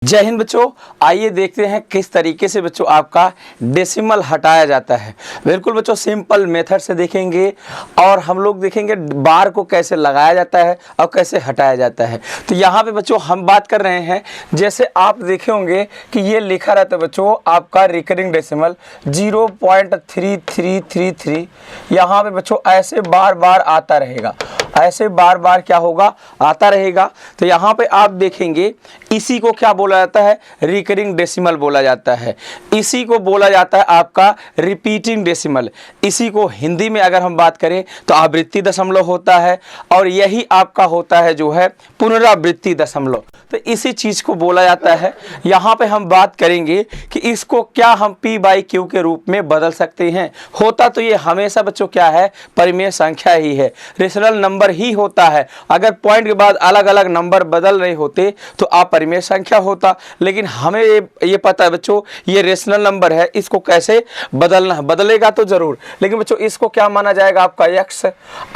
जय हिंद बच्चों, आइए देखते हैं किस तरीके से बच्चों आपका डेसिमल हटाया जाता है। बिल्कुल बच्चों सिंपल मेथड से देखेंगे और हम लोग देखेंगे बार को कैसे लगाया जाता है और कैसे हटाया जाता है। तो यहाँ पे बच्चों हम बात कर रहे हैं, जैसे आप देखे होंगे कि ये लिखा रहता है बच्चों आपका रिकरिंग डेसिमल 0.3333। यहाँ पे बच्चों ऐसे बार बार आता रहेगा, ऐसे बार बार क्या होगा, आता रहेगा। तो यहाँ पे आप देखेंगे इसी को क्या बोला जाता है, रिकरिंग डेसिमल बोला जाता है। इसी को बोला जाता है आपका रिपीटिंग डेसिमल। इसी को हिंदी में अगर हम बात करें तो आवृत्ति दशमलव होता है और यही आपका होता है जो है पुनरावृत्ति दशमलव। तो इसी चीज को बोला जाता है। यहाँ पे हम बात करेंगे कि इसको क्या हम P/Q के रूप में बदल सकते हैं। होता तो ये हमेशा बच्चों क्या है, परिमेय संख्या ही है, रेशनल नंबर ही होता है। अगर पॉइंट के बाद अलग अलग नंबर बदल रहे होते तो अपरिमेय संख्या होता, लेकिन हमें ये पता है बच्चों ये रेशनल नंबर है, इसको कैसे बदलना है, बदलेगा तो जरूर, लेकिन बच्चों इसको क्या माना जाएगा, आपका x।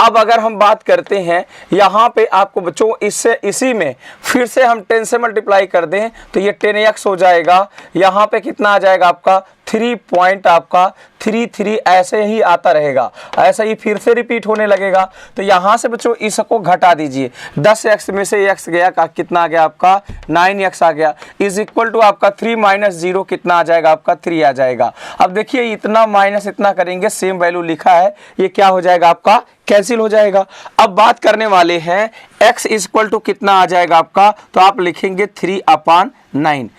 अब अगर हम बात करते हैं यहाँ पे आपको बच्चों इससे इसी में फिर से हम 10 से मल्टीप्लाई कर दें तो ये 10x हो जाएगा। यहाँ पे कितना आ जाएगा आपका 3.33 ऐसे ही आता रहेगा, ऐसा ही फिर से रिपीट होने लगेगा। तो यहाँ से बच्चों इसको घटा दीजिए, 10x में से x गया, कितना आ गया आपका 9x आ गया, इज इक्वल टू आपका 3 - 0 कितना आ जाएगा आपका 3 आ जाएगा। अब देखिए इतना माइनस इतना करेंगे, सेम वैल्यू लिखा है, ये क्या हो जाएगा आपका कैंसिल हो जाएगा। अब बात करने वाले हैं x इक्वल टू कितना आ जाएगा आपका, तो आप लिखेंगे 3/9।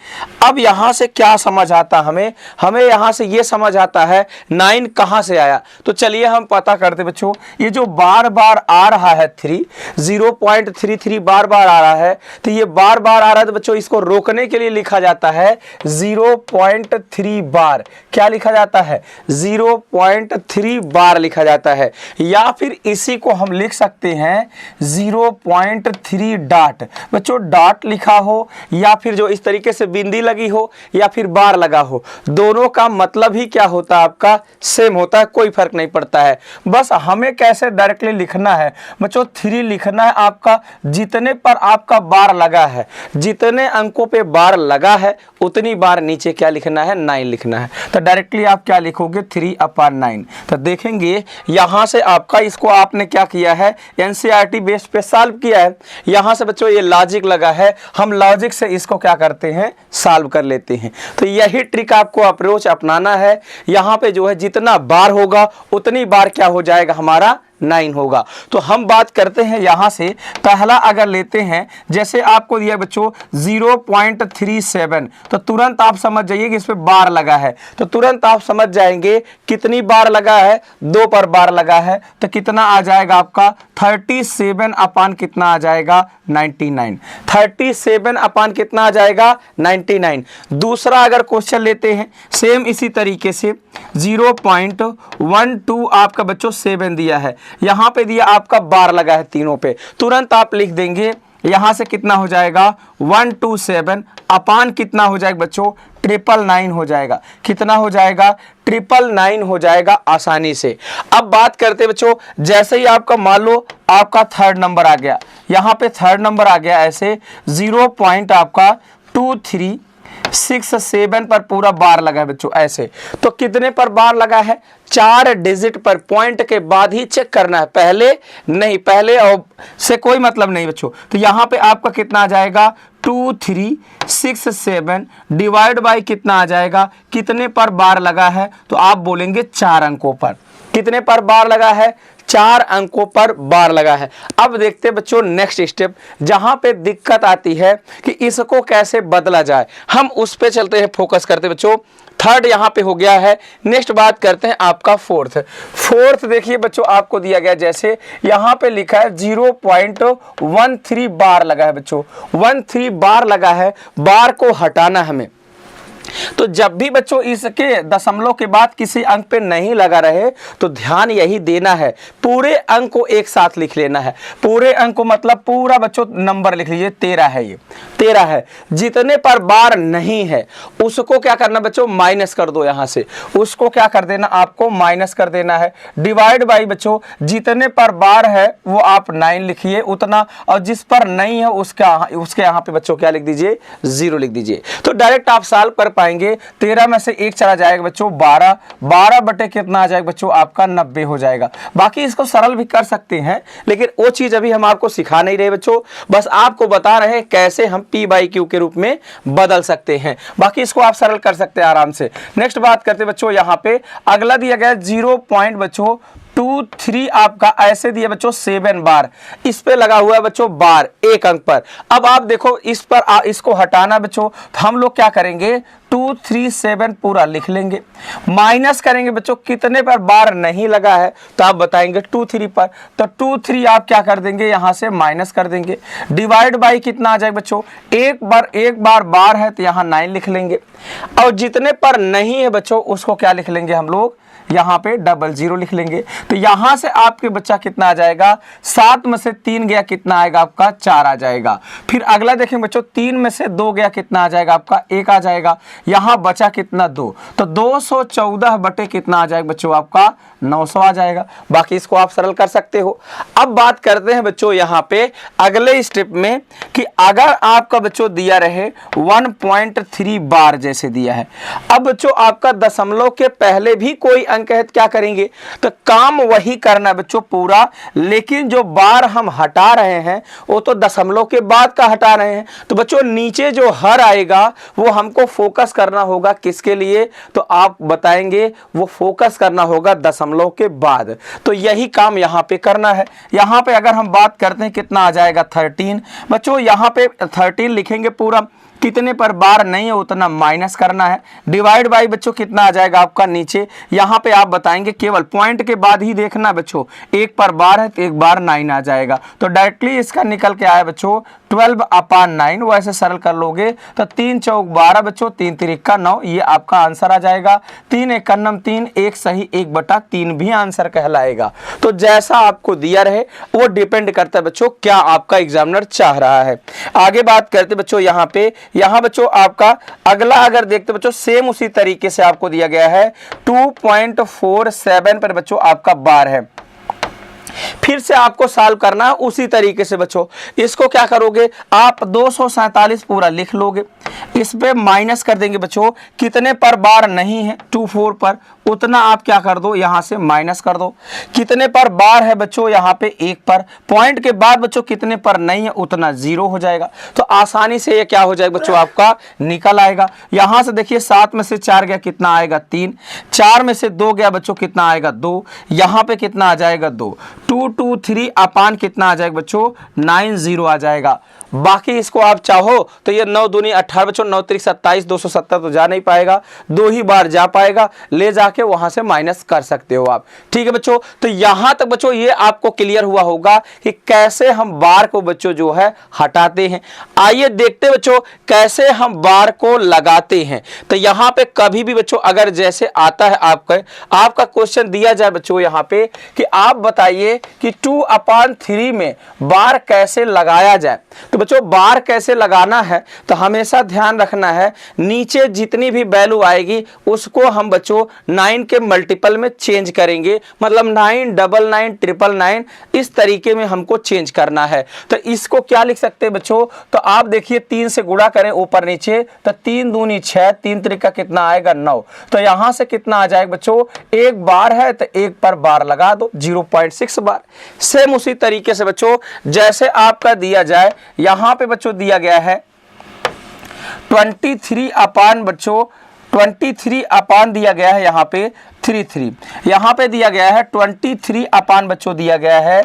अब यहाँ से क्या समझ आता हमें यहाँ से ये समझ आता है 9 कहाँ से आया। तो चलिए हम पता करते बच्चों, ये जो बार बार आ रहा है 0.33 बार बार आ रहा है, तो ये बार बार आ रहा है तो बच्चों इसको रोकने के लिए लिखा जाता है 0.3 बार। क्या लिखा जाता है, 0.3 बार लिखा जाता है, या फिर इसी को हम लिख सकते हैं 0.3 डॉट। बच्चों डॉट लिखा हो या फिर जो इस तरीके से बिंदी लगी हो या फिर बार लगा हो, दोनों का मतलब ही क्या होता है आपका सेम होता है, कोई फर्क नहीं पड़ता है। बस हमें कैसे डायरेक्टली लिखना है बच्चों, 3 लिखना है आपका, जितने पर आपका बार लगा है, जितने अंकों पे बार लगा है उतनी बार नीचे क्या लिखना है, 9 लिखना है। तो डायरेक्टली आप क्या लिखोगे 3/9। तो देखेंगे यहां से आपका इसको आपने क्या किया है, एनसीईआरटी बेस पे सॉल्व किया है। यहां से बच्चों ये लॉजिक लगा है, हम लॉजिक से इसको क्या करते हैं, सॉल्व कर लेते हैं। तो यही ट्रिक आपको अप्रोच अपनाना है। यहां पे जो है जितना बार होगा उतनी बार क्या हो जाएगा हमारा 9 होगा। तो हम बात करते हैं यहां से पहला अगर लेते हैं, जैसे आपको दिया बच्चों 0.37, तो तुरंत आप समझ जाइए कि इस पे बार लगा है, तो तुरंत आप समझ जाएंगे कितनी बार लगा है, 2 पर बार लगा है, तो कितना आ जाएगा आपका 37 अपान कितना आ जाएगा 99। 37 अपान कितना आ जाएगा 99। दूसरा अगर क्वेश्चन लेते हैं सेम इसी तरीके से 0.12 आपका बच्चों 7 दिया है, यहां पे दिया आपका बार लगा है तीनों पे, तुरंत आप लिख देंगे यहां से कितना हो जाएगा 127 अपान कितना हो जाएगा बच्चों 999 हो जाएगा। कितना हो जाएगा 999 हो जाएगा आसानी से। अब बात करते बच्चों, जैसे ही आपका मान लो आपका 3rd नंबर आ गया, यहां पे 3rd नंबर आ गया, ऐसे 0.2367 पर पूरा बार लगा है बच्चों, ऐसे तो कितने पर बार लगा है, 4 डिजिट पर, पॉइंट के बाद ही चेक करना है, पहले नहीं, पहले और से कोई मतलब नहीं बच्चों। तो यहाँ पे आपका कितना आ जाएगा 2367 डिवाइड बाय कितना आ जाएगा, कितने पर बार लगा है, तो आप बोलेंगे 4 अंकों पर। कितने पर बार लगा है, 4 अंकों पर बार लगा है। अब देखते हैं बच्चों नेक्स्ट स्टेप, जहां पे दिक्कत आती है कि इसको कैसे बदला जाए, हम उस पे चलते हैं, फोकस करते हैं बच्चों। 3rd यहां पे हो गया है, नेक्स्ट बात करते हैं आपका 4th देखिए बच्चों आपको दिया गया, जैसे यहां पे लिखा है 0.13 बार लगा है बच्चों, 13 बार लगा है, बार को हटाना हमें। तो जब भी बच्चों इसके दशमलव के बाद किसी अंक पे नहीं लगा रहे तो ध्यान यही देना है, पूरे अंक को एक साथ लिख लेना है। पूरे अंक को मतलब पूरा बच्चों नंबर लिख लीजिए, 13 है, ये 13 है। जितने पर बार नहीं है उसको क्या करना बच्चों, माइनस कर दो, यहां से उसको क्या कर देना, आपको माइनस कर देना है। डिवाइड बाई बच्चों जितने पर बार है वो आप 9 लिखिए उतना, और जिस पर नहीं है उसके यहाँ पे बच्चों क्या लिख दीजिए, 0 लिख दीजिए। तो डायरेक्ट आप सॉल्व कर पाएंगे। 13 में से 1 चला जाएगा बच्चों 12, 12 बटे कितना आ जाएगा बच्चों, आपका 90 हो जाएगा। बाकी इसको सरल भी कर सकते हैं, लेकिन वो चीज अभी हम आपको सिखा नहीं रहे बच्चों, बस आपको बता रहे हैं कैसे हम P बाई Q के रूप में बदल सकते हैं। बाकी इसको आप सरल कर सकते हैं आराम से। नेक्स्ट बात करते हैं बच्चों, यहाँ पे अगला दिया गया 0.23 आपका ऐसे दिया बच्चों 7 बार, इस पे लगा हुआ है बच्चों बार एक अंक पर। अब आप देखो इस पर इसको हटाना बच्चों, तो हम लोग क्या करेंगे, 237 पूरा लिख लेंगे, माइनस करेंगे बच्चों कितने पर बार नहीं लगा है, तो आप बताएंगे 23 पर, तो 23 आप क्या कर देंगे, यहां से माइनस कर देंगे। डिवाइड बाई कितना आ जाएगा बच्चों, एक बार बार है तो यहां 9 लिख लेंगे, और जितने पर नहीं है बच्चों उसको क्या लिख लेंगे हम लोग, यहाँ पे 00 लिख लेंगे। तो यहां से आपके बच्चा कितना आ जाएगा, 7 में से 3 गया कितना आएगा आपका, 4 आ जाएगा। फिर अगला देखेंगे बच्चों, 3 में से 2 गया कितना आ जाएगा आपका, 1 आ जाएगा। यहां बचा कितना, 2, तो 214 बटे कितना आ जाएगा बच्चों आपका, 900 आ जाएगा। बाकी इसको आप सरल कर सकते हो। अब बात करते हैं बच्चों यहाँ पे अगले स्टेप में, कि अगर आपका बच्चों दिया रहे 1.3 बार जैसे दिया है, अब बच्चों आपका दशमलव के पहले भी कोई अंक है तो क्या करेंगे, तो काम वही करना है बच्चों पूरा, लेकिन जो बार हम हटा रहे हैं वो तो दशमलव के बाद का हटा रहे हैं। तो बच्चों नीचे जो हर आएगा वो हमको फोकस करना होगा, किसके लिए, तो आप बताएंगे वो फोकस करना होगा दशमलव के बाद। तो यही काम यहां पे करना है। यहां पे अगर हम बात करते हैं कितना आ जाएगा, 13 बच्चों, यहां पे 13 लिखेंगे पूरा, कितने पर बार नहीं है उतना माइनस करना है। डिवाइड बाई बच्चों कितना आ जाएगा आपका नीचे, यहां पे आप बताएंगे केवल पॉइंट के बाद ही देखना बच्चों, 1 पर बार है तो 1 बार 9 आ जाएगा। तो डायरेक्टली इसका निकल के आया बच्चों 12/9, वैसे सरल कर लोगे तो 3 चौक 12 बच्चों, 3 तिरिका 9, ये आपका आंसर आ जाएगा। 3 एकन्नम 3, 1 सही 1/3 भी आंसर कहलाएगा। तो जैसा आपको दिया रहे वो डिपेंड करता है बच्चों क्या आपका एग्जामिनर चाह रहा है। आगे बात करते बच्चों यहाँ बच्चों आपका अगला अगर देखते बच्चों, सेम उसी तरीके से आपको दिया गया है 2.47 पर बच्चों आपका बार है। फिर से आपको सॉल्व करना है उसी तरीके से बच्चों। इसको क्या करोगे आप, 247 पूरा लिख लोगे, इस पे माइनस कर देंगे बच्चों कितने पर बार नहीं है, 24 पर, उतना आप क्या कर दो, यहां से माइनस कर दो। कितने पर बार है बच्चों, यहां पे 1 पर, पॉइंट के बाद बच्चों कितने पर नहीं है उतना 0 हो जाएगा। तो आसानी से ये क्या हो जाएगा बच्चों आपका निकल आएगा। यहां से देखिए 7 में से 4 गया कितना आएगा, 3, 4 में से 2 गया बच्चों कितना आएगा, 2, यहां पे कितना आ जाएगा, 2, 223 अपान कितना आ जाएगा बच्चों, 90 आ जाएगा। बाकी इसको आप चाहो तो ये 9 दूनी 18 बच्चों, 9 त्रिक 27, 270 तो जा नहीं पाएगा, 2 ही बार जा पाएगा, ले जाके वहां से माइनस कर सकते हो आप। ठीक है बच्चों, तो यहां तक बच्चों ये आपको क्लियर हुआ होगा कि कैसे हम बार को बच्चों जो है हटाते हैं। आइए देखते बच्चों कैसे हम बार को लगाते हैं। तो यहां पे कभी भी बच्चों अगर जैसे आता है आपका क्वेश्चन दिया जाए बच्चों यहां पे कि आप बताइए कि 2/3 में बार कैसे लगाया जाए, तो बच्चों बार कैसे लगाना है तो हमेशा ध्यान रखना है, नीचे जितनी भी वैल्यू आएगी उसको हम बच्चों 9 के मल्टीपल में चेंज करेंगे, मतलब 9, 99, 999 इस तरीके में हमको चेंज करना है। तो इसको क्या लिख सकते हैं बच्चों, तो आप देखिए 3 से गुणा करें ऊपर नीचे, तो 3 दूनी 6, 3 त्रिका कितना आएगा 9, तो यहां से कितना आ जाएगा बच्चों, 1 बार है तो 1 पर बार लगा दो, 0.6 बार। सेम उसी तरीके से बच्चों जैसे आपका दिया जाए, यहां पे बच्चों दिया गया है 23 अपान बच्चों 23 अपान दिया गया है, यहां पे 33, यहां पे दिया गया है 23 अपान बच्चों दिया गया है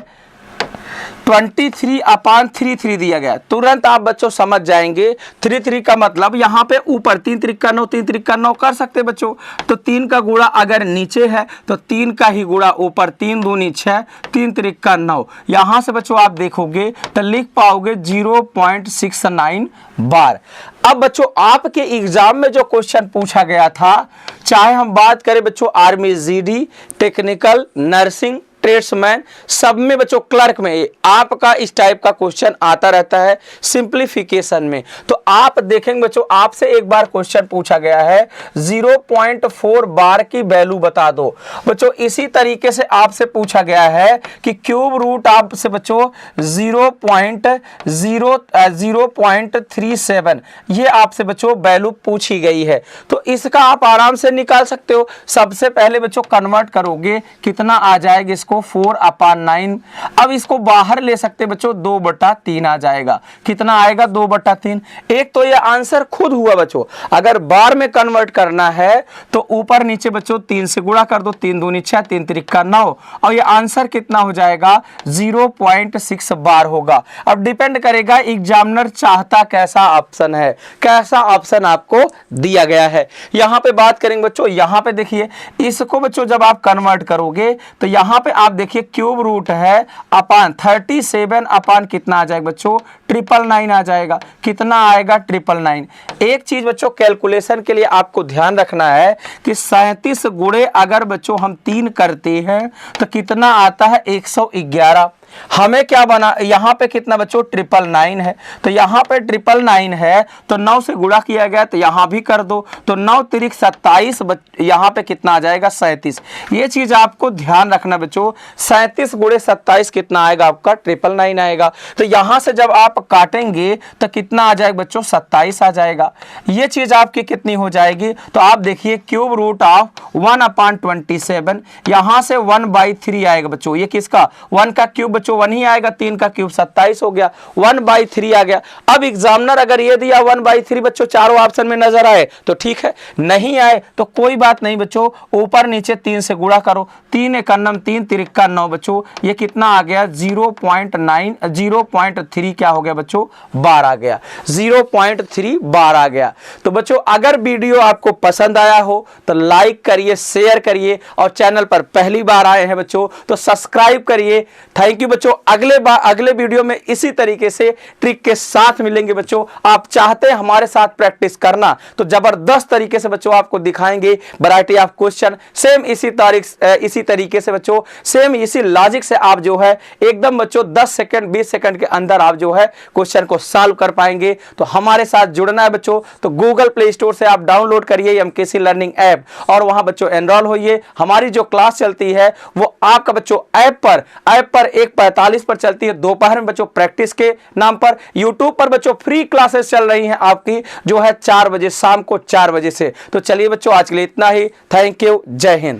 23/33 दिया गया। तुरंत आप बच्चों समझ जाएंगे 33 का मतलब यहाँ पे ऊपर 3 त्रिका 9 3 त्रिका 9 कर सकते बच्चों। तो 3 का गुणा अगर नीचे है तो 3 का ही गुणा ऊपर, 3 दूनी 6 3 त्रिका 9। यहाँ से बच्चों आप देखोगे तो लिख पाओगे 0.69 बार। अब बच्चों आपके एग्जाम में जो क्वेश्चन पूछा गया था, चाहे हम बात करें बच्चों army GD, technical, nursing, tradesman, सब में बच्चों क्लर्क में आपका इस टाइप का क्वेश्चन आता रहता है सिंप्लीफिकेशन में। तो आप देखेंगे बच्चों आपसे एक बार क्वेश्चन पूछा गया है 0.4 बार की वैल्यू बता दो। बच्चों इसी तरीके से आपसे पूछा गया है कि क्यूब रूट आपसे बच्चों 0.37 ये आपसे बच्चों वैल्यू पूछी गई है। तो इसका आप आराम से निकाल सकते हो। सबसे पहले बच्चों कन्वर्ट करोगे कितना आ जाएगा, इसको 4/9। अब इसको बाहर ले सकते बच्चों, 2/3 आ जाएगा। कितना आएगा 2/3। एक तो ये आंसर खुद हुआ बच्चों। अगर बार में कन्वर्ट करना है तो ऊपर नीचे बच्चों 3 से गुणा कर दो, 3 दूनी 6 3 त्रिका 9 और ये आंसर कितना हो जाएगा 0.6 बार होगा। अब डिपेंड करेगा एग्जामिनर चाहता कैसा ऑप्शन है, कैसा ऑप्शन आपको दिया गया है। यहां पे बात करेंगे बच्चों, यहां पे देखिए इसको बच्चों जब आप कन्वर्ट करोगे तो यहां पे आप देखिए क्यूब रूट है अपान 37 अपान कितना आ जाएगा बच्चों 999 आ जाएगा। कितना आएगा 999। एक चीज बच्चों कैलकुलेशन के लिए आपको ध्यान रखना है कि 37 गुणे अगर बच्चों हम 3 करते हैं तो कितना आता है 111। हमें क्या बना, यहां पे कितना बच्चों 999 है, तो यहां पे 999 है तो 9 से गुणा किया गया तो यहां भी कर दो, तो 9 तिरिक 27, यहां पे कितना आ जाएगा 37। ये चीज आपको ध्यान रखना बच्चों, 37 गुणे 27 कितना आएगा आपका 999 आएगा। तो यहां से जब आप काटेंगे तो कितना आ जाएगा बच्चों 27 आ जाएगा। ये चीज आपकी कितनी हो जाएगी, तो आप देखिए क्यूब रूट ऑफ 1/27, यहां से 1/3 आएगा बच्चों। ये किसका 1 का क्यूब बच्चों 1 ही आएगा, 3 का क्यूब 27 हो गया, 1/3 आ गया। अब एग्जामिनर अगर ये दिया 1/3 बच्चों चारों ऑप्शन में नजर आए तो ठीक है, नहीं आए तो कोई बात नहीं बच्चों, ऊपर नीचे 3 से गुणा करो, 3 एकन्नम 3 तिरिक्का 9 बच्चों, ये कितना आ गया 0.3 क्या हो गया बच्चों बार आ गया, 0.3 बार आ गया। तो बच्चों अगर वीडियो आपको पसंद आया हो तो लाइक करिए, शेयर करिए और चैनल पर पहली बार आए हैं बच्चों तो सब्सक्राइब करिए। थैंक यू बच्चों। अगले वीडियो में इसी तरीके से ट्रिक के साथ मिलेंगे बच्चों। आप चाहते हैं हमारे साथ प्रैक्टिस करना तो जबरदस्त तरीके से बच्चों आपको दिखाएंगे वैरायटी ऑफ क्वेश्चन, सेम इसी तरीके से बच्चों, सेम इसी लॉजिक से आप जो है एकदम बच्चों 10 सेकंड 20 सेकंड के अंदर आप जो है क्वेश्चन को सॉल्व कर पाएंगे। तो हमारे साथ जुड़ना है बच्चों तो गूगल प्ले स्टोर से आप डाउनलोड करिए एमकेसी लर्निंग ऐप और वहां बच्चों एनरोल होइए। हमारी जो क्लास चलती है वो आपका बच्चों ऐप पर 1:45 पर चलती है दोपहर में बच्चों प्रैक्टिस के नाम पर। यूट्यूब पर बच्चों फ्री क्लासेस चल रही हैं आपकी जो है 4 बजे शाम को 4 बजे से। तो चलिए बच्चों आज के लिए इतना ही। थैंक यू, जय हिंद।